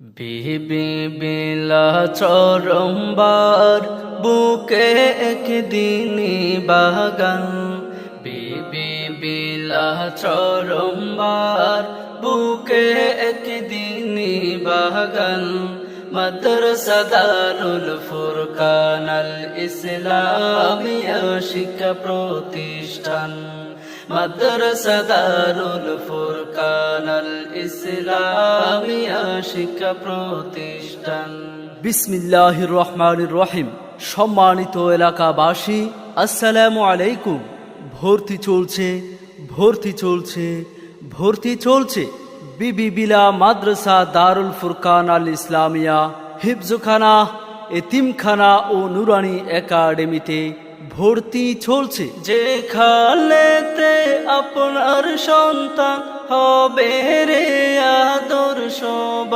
বিবি বিলা চরমবার বুকে একদিনই বাগান। বিবি বিলা চরমবার বুকে একদিনই বাগান। মাদ্রাসা দারুল ফুরকান আল ইসলামিয়া শিক্ষা প্রতিষ্ঠান। মাদ্রাসা দারুল ফুরকান আল ইসলামিয়া শিক্ষা প্রতিষ্ঠান। বিসমিল্লাহির রহমানির রহিম। সম্মানিত এলাকাবাসী, আসসালামু আলাইকুম। ভর্তি চলছে, ভর্তি চলছে, ভর্তি চলছে বিবি বিলা মাদ্রাসা দারুল ফুরকান আল ইসলামিয়া হিফজখানা, এতিমখানা ও নুরানি একাডেমিতে ভর্তি চলছে। যেখানেতে আপনার সন্তান হবে রে আদর্শ।